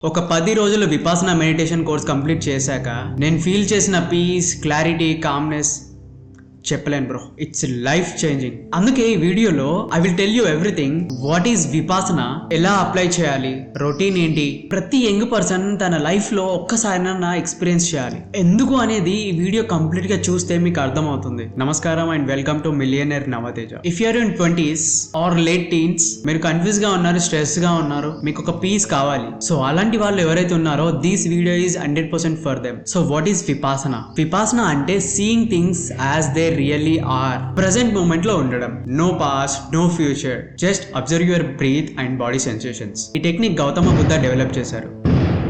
ఒక 10 రోజులు Vipassana meditation course complete చేశాక నేను ఫీల్ చేసిన పీస్, క్లారిటీ, కామ్నెస్ చెప్పలేను బ్రో. It's life changing. అందుకే ఈ వీడియోలో I will tell you everything. What is Vipassana, ఎలా అప్లై చేయాలి, రొటీన్ ఏంటి, ప్రతి యంగ్ పర్సన్ తన లైఫ్ లో ఒక్కసారినన్నా ఎక్స్పీరియన్స్ చేయాలి. ఎందుకు అనేది ఈ వీడియో కంప్లీట్ గా చూస్తే మీకు అర్థమవుతుంది. నమస్కారం and welcome to millionaire Navateja. If you're in 20s or late teens, మీరు కన్ఫ్యూజ్ గా ఉన్నారు, స్ట్రెస్ గా ఉన్నారు, మీకు ఒక పీస్ కావాలి. సో అలాంటి వాళ్ళు ఎవరైతే ఉన్నారో this video is 100% for them. So what is Vipassana? Vipassana అంటే seeing things as they really are. Present moment లో ఉండడం. No past, no future, just observe your breath and body sensations. ఈ టెక్నిక్ గౌతమ బుద్ధ డెవలప్ చేశారు.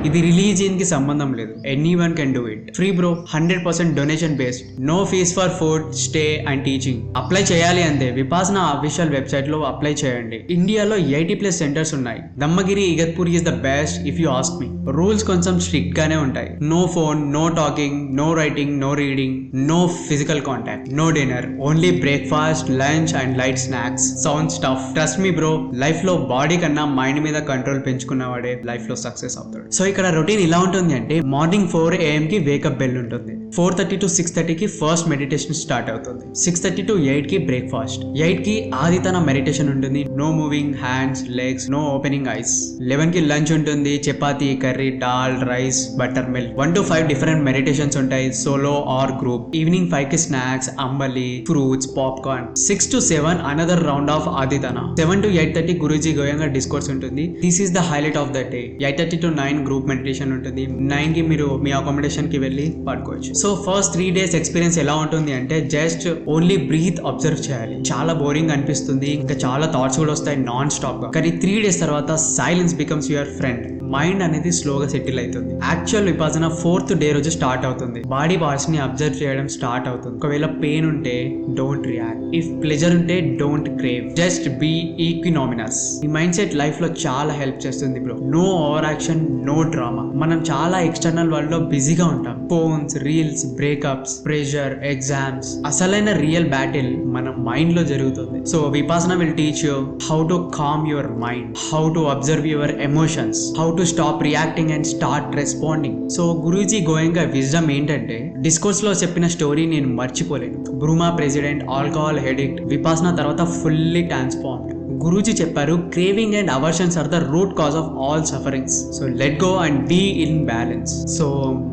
ఇది రిలీజియన్ కి సంబంధం లేదు. Anyone can do it. Free bro, 100% donation based. No fees for food, stay and teaching. Apply చేయాలి అంతే. విపాసన అఫీషియల్ వెబ్సైట్ లో apply చేయండి. ఇండియాలో 80+ సెంటర్స్ ఉన్నాయి. Dhammagiri, Igatpuri is the best if you ask me. Rules కొంచెం స్ట్రిక్ట్ గానే ఉంటాయి. No phone, no talking, no writing, no reading, no physical contact, no dinner, only breakfast, lunch and light snacks. Sound stuff. Trust me bro, life లో body కన్నా mind మీద control పెంచుకున్నవాడే life లో success అవుతాడు. So ఇక్కడ routine ఇలా ఉంటుంది అంటే మార్నింగ్ 4 AM కి వేకప్ బెల్ ఉంటుంది. 4:30 to 6:30 కి ఫస్ట్ మెడిటేషన్ స్టార్ట్ అవుతుంది. 6:30 to 8 కి బ్రేక్ఫాస్ట్. 8 కి ఆదితన మెడిటేషన్ ఉంటుంది. No moving hands, legs, no opening eyes. 11 కి లంచ్ ఉంటుంది. Chapati, curry, dal, rice, butter milk. 1 to 5 different meditations ఉంటాయి, సోలో ఆర్ గ్రూప్. ఈవినింగ్ 5 కి స్నాక్స్, అంబలి, fruits, popcorn. 6 to 7 another round of Adhitthana. 7 to 8:30 Guruji Goenka discourse ఉంటుంది. This is the highlight of the day. 8:30 to 9 group meditation ఉంటుంది. 9 కి మీరు మీ accommodation కి వెళ్ళి పడుకోవచ్చు. సో ఫస్ట్ 3 days ఎక్స్పీరియన్స్ ఎలా ఉంటుంది అంటే జస్ట్ ఓన్లీ బ్రీత్ అబ్జర్వ్ చేయాలి. చాలా బోరింగ్ అనిపిస్తుంది, ఇంకా చాలా థాట్స్ కూడా వస్తాయి నాన్ స్టాప్ గా. కానీ 3 days తర్వాత silence becomes your friend. Mind అనేది స్లోగా సెటిల్ అవుతుంది. యాక్చువల్ విపాసన 4th day రోజు స్టార్ట్ అవుతుంది. బాడీ పార్ట్స్ ని అబ్జర్వ్ చేయడం స్టార్ట్ అవుతుంది. ఒకవేళ పెయిన్ ఉంటే డోంట్ రియాక్ట్. ఇఫ్ ప్లెజర్ ఉంటే don't crave, just be equanimous. ఈ మైండ్ సెట్ లైఫ్ లో చాలా హెల్ప్ చేస్తుంది bro. No over action, no drama. మనం చాలా ఎక్స్టర్నల్ వరల్డ్ లో బిజీగా ఉంటాం. Phones, reels, breakups, pressure, exams. అసలైన రియల్ బ్యాటిల్ మన మైండ్ లో జరుగుతుంది. So Vipassana will teach you how to calm your mind, how to observe your emotions, how to stop reacting and start responding. So Guruji Goenka wisdom ఏంటంటే discourse లో చెప్పిన story నేను మర్చిపోలేను. బ్రూమా president, alcohol హెడిక్ట్, Vipassana తర్వాత ఫుల్లీ ట్రాన్స్ఫార్మ్డ్. గురూజీ చెప్పారు craving and aversions are the root cause of all sufferings. So let go and be in balance. So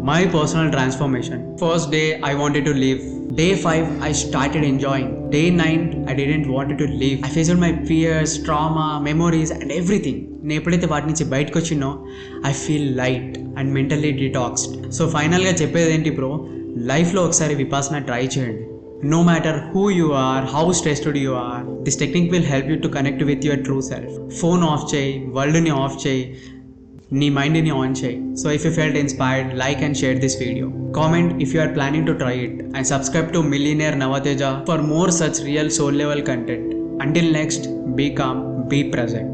my personal transformation. First day I wanted to live. Day 5 I started enjoying. Day 9 I didn't wanted to live. I faced my fears, trauma, memories and everything. నేను ఎప్పుడైతే వాటి నుంచి బయటకు వచ్చినో I feel light and mentally detoxed. So ఫైనల్గా చెప్పేది ఏంటి bro, లైఫ్లో ఒకసారి విపాసన ట్రై చేయండి. No matter who you are, how stressed you are, this technique will help you to connect with your true self. Phone off చేయి, వరల్డ్ని of చేయి, నీ మైండ్ని ఆన్ చేయి. So if you felt inspired, like and share this video. Comment if you are planning to try it and subscribe to Millionaire Navateja for more such real soul level content. Until next, be calm, be present.